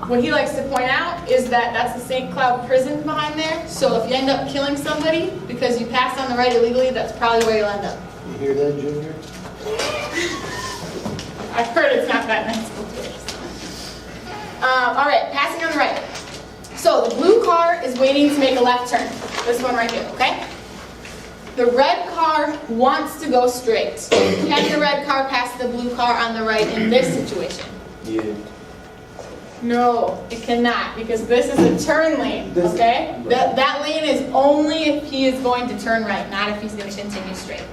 What he likes to point out is that that's the St. Cloud prison behind there. So if you end up killing somebody because you passed on the right illegally, that's probably where you'll end up. You hear that, Junior? I've heard it's not that nice. All right, passing on the right. So the blue car is waiting to make a left turn. This one right here, okay? The red car wants to go straight. Can the red car pass the blue car on the right in this situation? Yeah. No, it cannot, because this is a turn lane, okay? That lane is only if he is going to turn right, not if he's going to continue straight.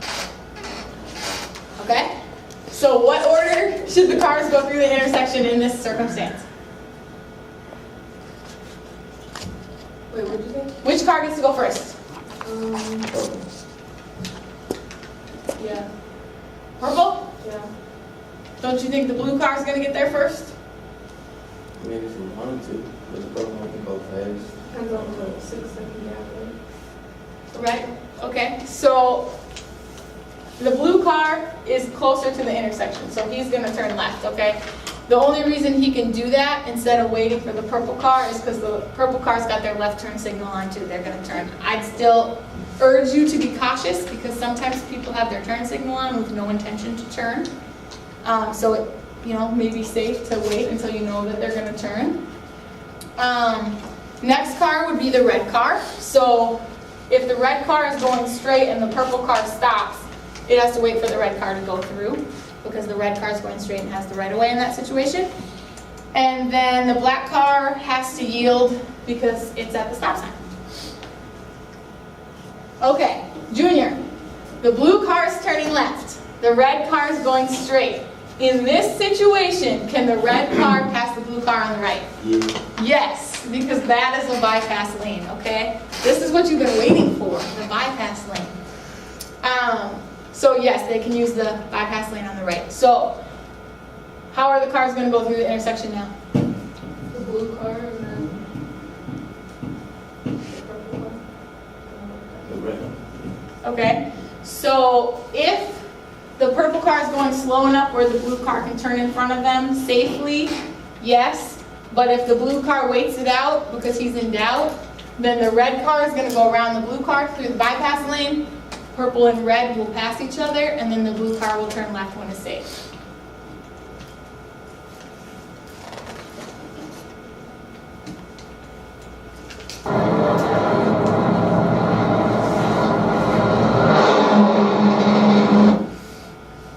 Okay? So what order should the cars go through the intersection in this circumstance? Wait, what did you say? Which car gets to go first? Yeah. Purple? Yeah. Don't you think the blue car is going to get there first? Maybe if we wanted to, but the purple one can go fast. Depends on the 6-second gap. Right? Okay, so the blue car is closer to the intersection, so he's going to turn left, okay? The only reason he can do that instead of waiting for the purple car is because the purple car's got their left turn signal on too. They're going to turn. I'd still urge you to be cautious because sometimes people have their turn signal on with no intention to turn. So it, may be safe to wait until you know that they're going to turn. Next car would be the red car. So if the red car is going straight and the purple car stops, it has to wait for the red car to go through because the red car is going straight and has the right of way in that situation. And then the black car has to yield because it's at the stop sign. Okay, Junior, the blue car is turning left. The red car is going straight. In this situation, can the red car pass the blue car on the right? Yeah. Yes, because that is a bypass lane, okay? This is what you've been waiting for, the bypass lane. So yes, they can use the bypass lane on the right. So, how are the cars going to go through the intersection now? The blue car and then the purple one. The red. Okay, so if the purple car is going slow enough where the blue car can turn in front of them safely, yes. But if the blue car waits it out because he's in doubt, then the red car is going to go around the blue car through the bypass lane. Purple and red will pass each other, and then the blue car will turn left when it's safe.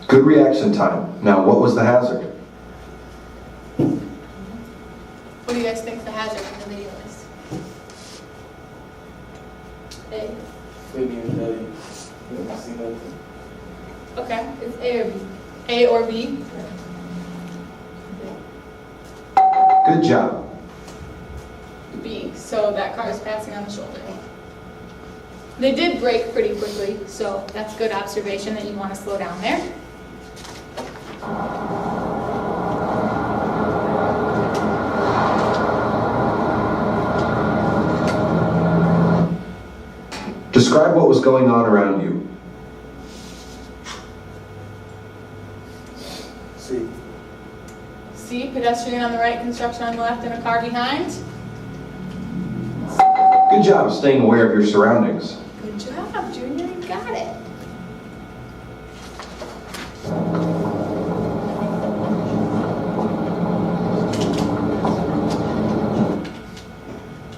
Good reaction time. Now, what was the hazard? What do you guys think the hazard in the video is? A. Maybe in the you don't see nothing. Okay. It's A or B. A or B? Good job. B. So that car is passing on the shoulder. They did brake pretty quickly, so that's good observation that you want to slow down there. Describe what was going on around you. See. C, pedestrian on the right, construction on the left, and a car behind. Good job staying aware of your surroundings. Good job, Junior, you got it.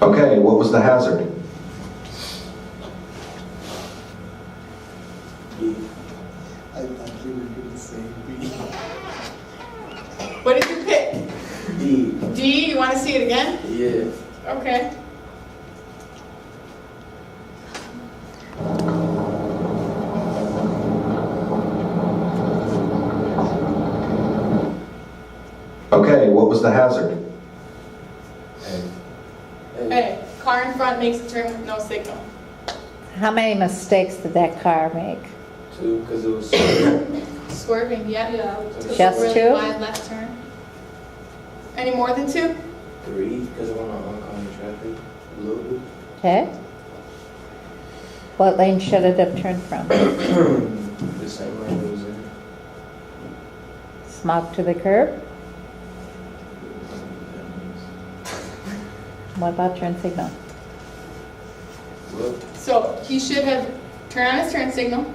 Okay, what was the hazard? B. I thought you were going to say B. What did you pick? D. D, you want to see it again? Yeah. Okay. Okay, what was the hazard? A. Hey, car in front makes a turn with no signal. How many mistakes did that car make? 2, because it was Swerving, yeah. Yeah. Just really two? wide left turn. Any more than 2? 3, because it went on oncoming traffic a little bit. Okay. What lane should it have turned from? The same lane it was in. Smog to the curb? What about turn signal? Well, So he should have turned on his turn signal,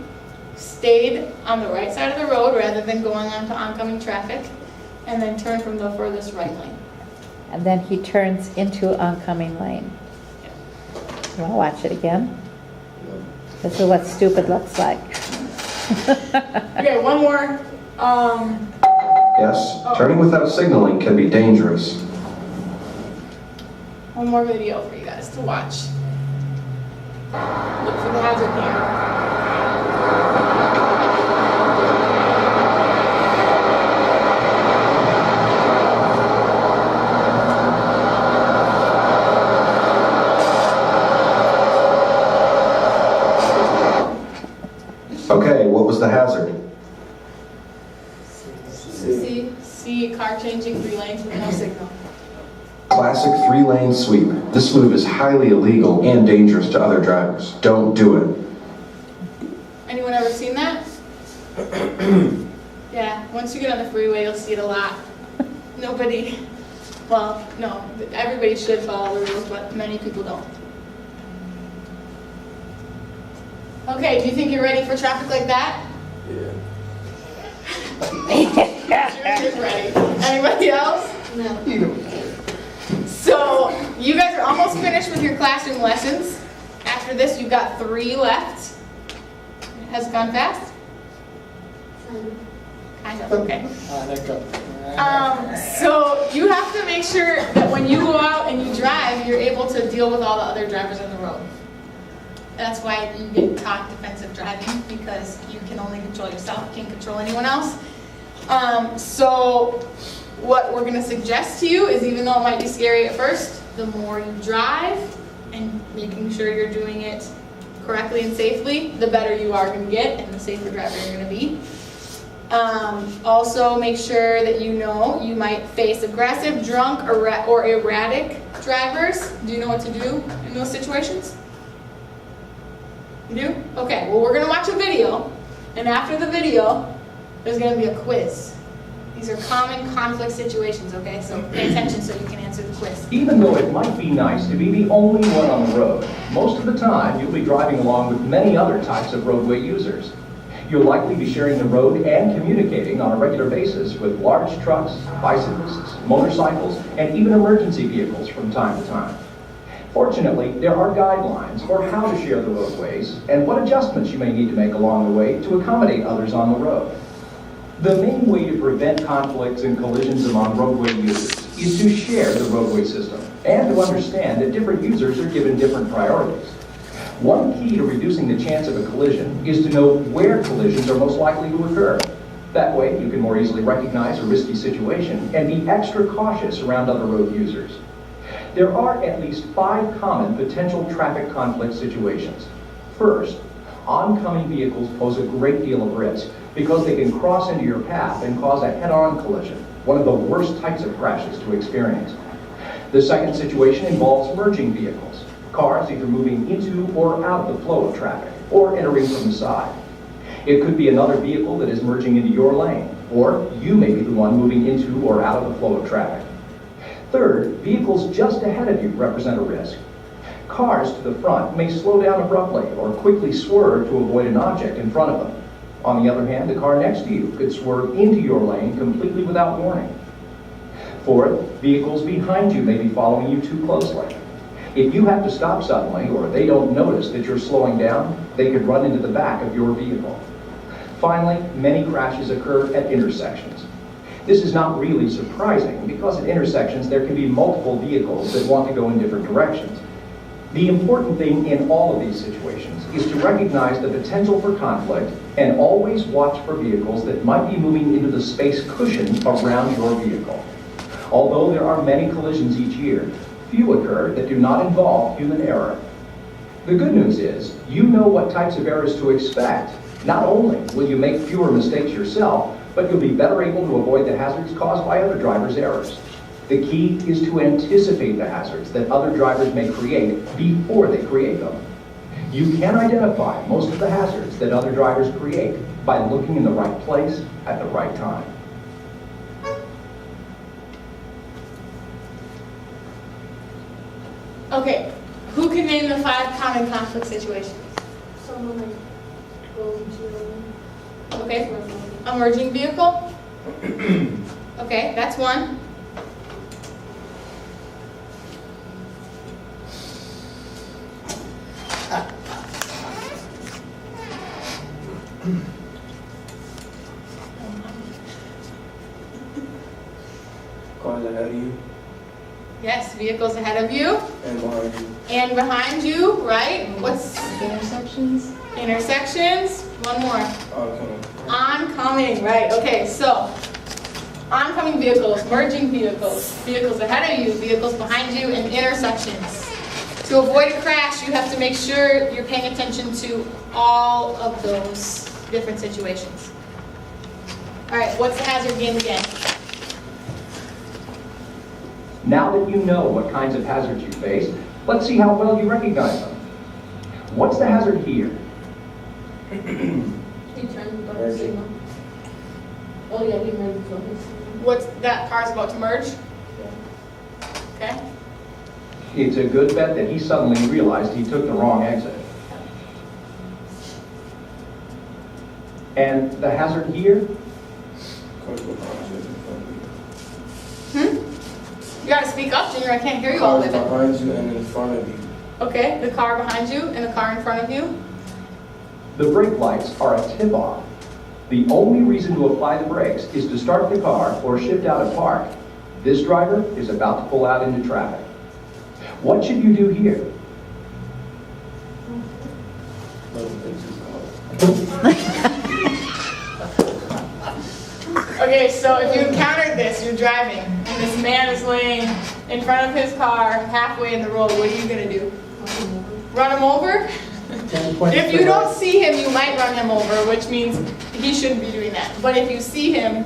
stayed on the right side of the road rather than going onto oncoming traffic, and then turn from the furthest right lane. And then he turns into oncoming lane. You want to watch it again? no. This is what stupid looks like. Okay, one more. Yes, turning without signaling can be dangerous. One more video for you guys to watch. Look for the hazard camera. Okay, what was the hazard? See car changing 3 lanes with no signal. Classic 3-lane sweep. This move is highly illegal and dangerous to other drivers. Don't do it. Anyone ever seen that? Yeah, once you get on the freeway, you'll see it a lot. Nobody, well, no, everybody should follow the rules, but many people don't. Okay, do you think you're ready for traffic like that? Yeah. Junior's ready. Anybody else? No. You don't care. So, you guys are almost finished with your classroom lessons. After this, you've got 3 left. Has it gone fast? Kind of, okay. That go. So you have to make sure that when you go out and you drive, you're able to deal with all the other drivers on the road. That's why you get taught defensive driving, because you can only control yourself, you can't control anyone else. So what we're gonna suggest to you is, even though it might be scary at first, the more you drive and making sure you're doing it correctly and safely, the better you are gonna get and the safer driver you're gonna be. Also make sure that you know you might face aggressive, drunk, or erratic drivers. Do you know what to do in those situations? You do? Okay, well, we're gonna watch a video, and after the video, there's gonna be a quiz. These are common conflict situations, okay? So pay attention so you can answer the quiz. Even though it might be nice to be the only one on the road, most of the time you'll be driving along with many other types of roadway users. You'll likely be sharing the road and communicating on a regular basis with large trucks, bicyclists, motorcycles, and even emergency vehicles from time to time. Fortunately, there are guidelines for how to share the roadways and what adjustments you may need to make along the way to accommodate others on the road. The main way to prevent conflicts and collisions among roadway users is to share the roadway system and to understand that different users are given different priorities. One key to reducing the chance of a collision is to know where collisions are most likely to occur. That way, you can more easily recognize a risky situation and be extra cautious around other road users. There are at least 5 common potential traffic conflict situations. First, oncoming vehicles pose a great deal of risk because they can cross into your path and cause a head-on collision, one of the worst types of crashes to experience. The second situation involves merging vehicles, cars either moving into or out of the flow of traffic, or entering from the side. It could be another vehicle that is merging into your lane, or you may be the one moving into or out of the flow of traffic. Third, vehicles just ahead of you represent a risk. Cars to the front may slow down abruptly or quickly swerve to avoid an object in front of them. On the other hand, the car next to you could swerve into your lane completely without warning. Fourth, vehicles behind you may be following you too closely. If you have to stop suddenly or they don't notice that you're slowing down, they could run into the back of your vehicle. Finally, many crashes occur at intersections. This is not really surprising because at intersections there can be multiple vehicles that want to go in different directions. The important thing in all of these situations is to recognize the potential for conflict and always watch for vehicles that might be moving into the space cushion around your vehicle. Although there are many collisions each year, few occur that do not involve human error. The good news is, you know what types of errors to expect. Not only will you make fewer mistakes yourself, but you'll be better able to avoid the hazards caused by other drivers' errors. The key is to anticipate the hazards that other drivers may create before they create them. You can identify most of the hazards that other drivers create by looking in the right place at the right time. Okay, who can name the 5 common conflict situations? Someone like goes into Okay, emerging vehicle? Okay, that's one. Cars ahead of you Yes, vehicles ahead of you and behind you. and behind you, right? What's intersections. intersections? One more. Come on. Oncoming, right, okay, so oncoming vehicles, merging vehicles, vehicles ahead of you, vehicles behind you, and intersections. To avoid a crash, you have to make sure you're paying attention to all of those different situations. All right, what's the hazard game again? Now that you know what kinds of hazards you face, let's see how well you recognize them. What's the hazard here? He turned about the signal. Oh yeah, he merged on his signal. What's that car's about to merge? Okay, It's a good bet that he suddenly realized he took the wrong exit. And the hazard here? Cars behind you and in front of you. you gotta speak up, Junior, I can't hear you all Cars the way. behind you and in front of you. Okay, the car behind you and the car in front of you. The brake lights are a tip-off. The only reason to apply the brakes is to start the car or shift out of park. This driver is about to pull out into traffic. What should you do here? Let them fix his car. Okay, so if you encountered this, you're driving, and this man is laying in front of his car halfway in the road, what are you gonna do? Run him over? 10 points If to you don't right. see him, you might run him over, which means he shouldn't be doing that. But if you see him,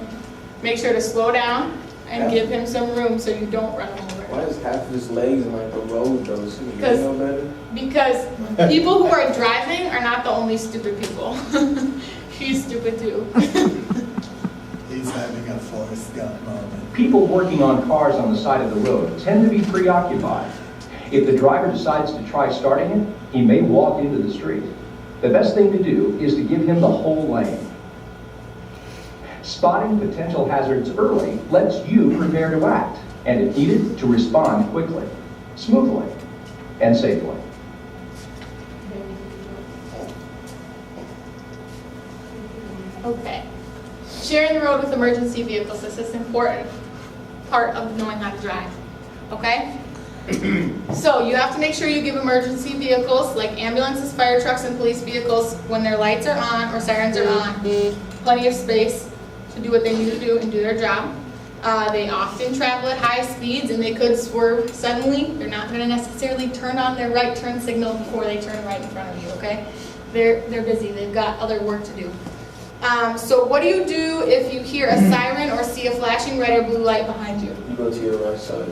make sure to slow down and give him some room so you don't run him over. Why is half of his legs in like the road though? Shouldn't he Because- know better? Because people who are driving are not the only stupid people. He's stupid too. He's having a Forrest Gump moment. People working on cars on the side of the road tend to be preoccupied. If the driver decides to try starting it, he may walk into the street. The best thing to do is to give him the whole lane. Spotting potential hazards early lets you prepare to act, and if needed, to respond quickly, smoothly, and safely. Okay. Sharing the road with emergency vehicles, this is an important part of knowing how to drive, okay? So you have to make sure you give emergency vehicles, like ambulances, fire trucks, and police vehicles, when their lights are on or sirens are on, plenty of space to do what they need to do and do their job. They often travel at high speeds and they could swerve suddenly. They're not going to necessarily turn on their right turn signal before they turn right in front of you, okay? They're busy, they've got other work to do. So what do you do if you hear a siren or see a flashing red or blue light behind you? You go to your right side.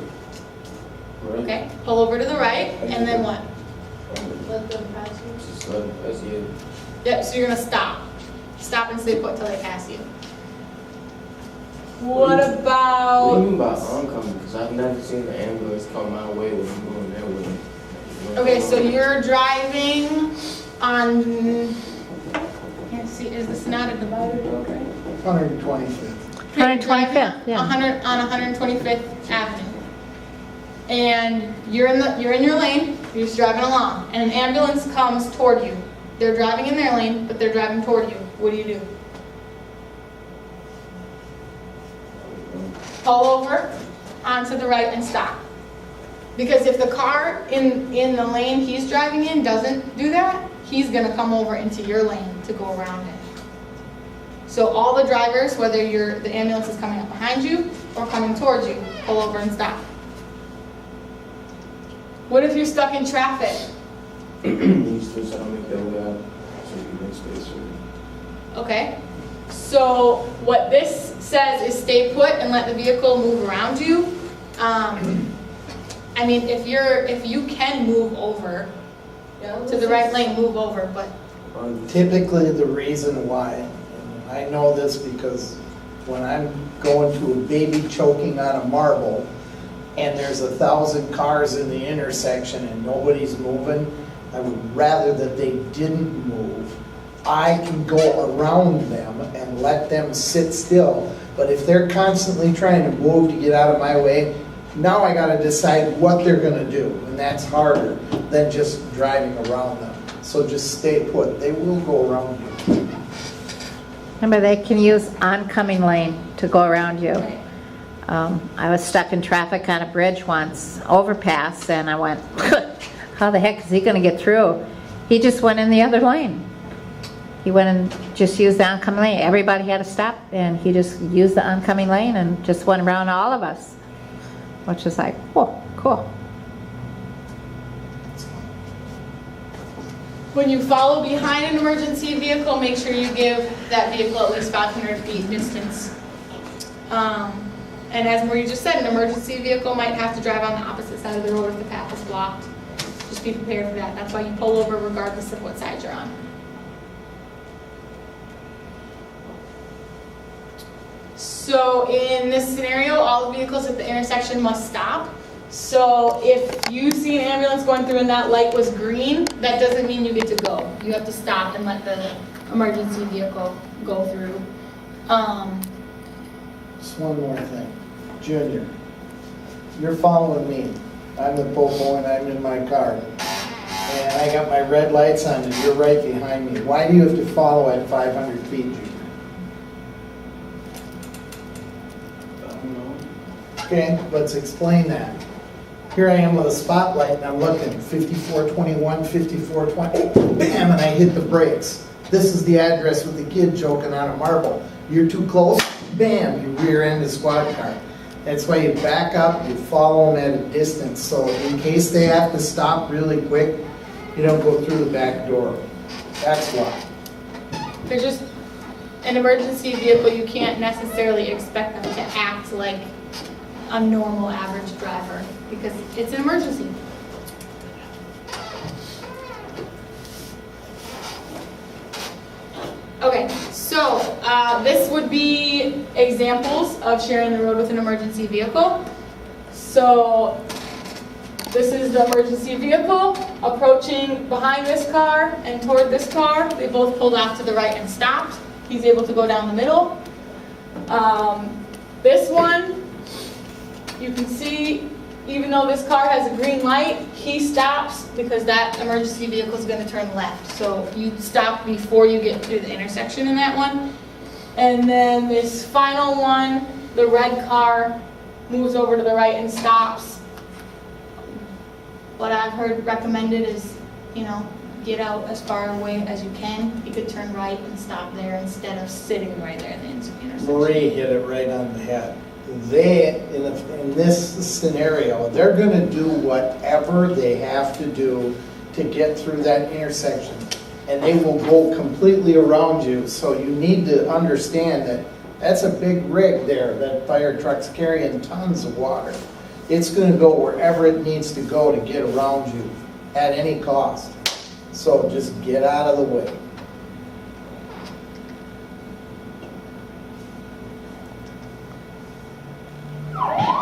Right? Okay, pull over to the right, and then what? Let them pass you. Just let him pass you. Yep, so you're gonna stop. Stop and stay put till they pass you. What What do you about, mean by oncoming? Because I've never seen the ambulance come my way when I'm going their way. okay, so you're driving on, can't see, is this not a divided road, right? 125th. You're driving 125th, yeah. 125th Avenue. And you're in your lane, you're just driving along, and an ambulance comes toward you. They're driving in their lane, but they're driving toward you. What do you do? Pull over onto the right and stop. Because if the car in the lane he's driving in doesn't do that, he's gonna come over into your lane to go around it. So all the drivers, whether the ambulance is coming up behind you or coming towards you, pull over and stop. What if you're stuck in traffic? You still try to make that way out so you can make space for you. Okay, so what this says is stay put and let the vehicle move around you. I mean, if you can move over to the right lane, move over, but Typically, the reason why, and I know this because when I'm going to a baby choking on a marble, and there's 1,000 cars in the intersection and nobody's moving, I would rather that they didn't move. I can go around them and let them sit still, but if they're constantly trying to move to get out of my way, now I gotta decide what they're gonna do, and that's harder than just driving around them. So just stay put, they will go around you. Remember, they can use oncoming lane to go around you. Right. I was stuck in traffic on a bridge once, overpass, and I went, how the heck is he gonna get through? He just went in the other lane. He went and just used the oncoming lane. Everybody had to stop, and he just used the oncoming lane and just went around all of us, which is like, whoa, cool. When you follow behind an emergency vehicle, make sure you give that vehicle at least 500 feet distance. And as Marie just said, an emergency vehicle might have to drive on the opposite side of the road if the path is blocked. Just be prepared for that. That's why you pull over regardless of what side you're on. So in this scenario, all the vehicles at the intersection must stop. So if you see an ambulance going through and that light was green, that doesn't mean you get to go. You have to stop and let the emergency vehicle go through. Just one more thing. Junior, you're following me. I'm the popo and I'm in my car. And I got my red lights on and you're right behind me. Why do you have to follow at 500 feet, Junior? Okay, let's explain that. Here I am with a spotlight and I'm looking, 5421, 5420, bam, and I hit the brakes. This is the address with the kid choking on a marble. You're too close, bam, you rear end a squad car. That's why you back up, you follow them at a distance, so in case they have to stop really quick, you don't go through the back door. That's why. They're just an emergency vehicle. You can't necessarily expect them to act like a normal average driver because it's an emergency. Okay, so this would be examples of sharing the road with an emergency vehicle. So this is the emergency vehicle approaching behind this car and toward this car. They both pulled off to the right and stopped. He's able to go down the middle. This one, you can see, even though this car has a green light, he stops because that emergency vehicle is going to turn left. So you stop before you get through the intersection in that one. And then this final one, the red car moves over to the right and stops. What I've heard recommended is, get out as far away as you can. You could turn right and stop there instead of sitting right there in the intersection. Marie hit it right on the head. They, in this scenario, they're going to do whatever they have to do to get through that intersection. And they will go completely around you. So you need to understand that that's a big rig there. That fire truck's carrying tons of water. It's going to go wherever it needs to go to get around you at any cost. So just get out of the way.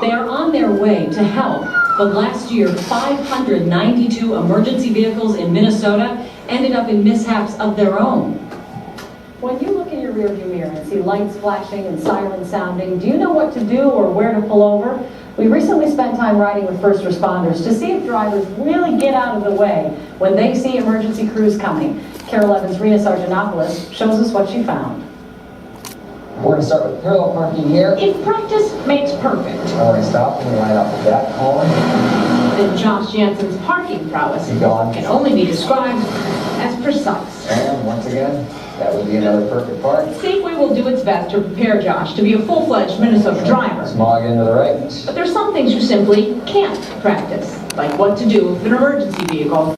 They are on their way to help, but last year 592 emergency vehicles in Minnesota ended up in mishaps of their own. When you look in your rearview mirror and see lights flashing and sirens sounding, do you know what to do or where to pull over? We recently spent time riding with first responders to see if drivers really get out of the way when they see emergency crews coming. Carol Evans, Rena Sargentopoulos shows us what she found. We're going to start with parallel parking here. If practice makes perfect. We're going to stop and line up with that corner. Then Josh Jansen's parking prowess Keep going. can only be described as precise. And once again, that would be another perfect park. Safeway will do its best to prepare Josh to be a full-fledged Minnesota driver. Smog into the right. But there's some things you simply can't practice, like what to do with an emergency vehicle.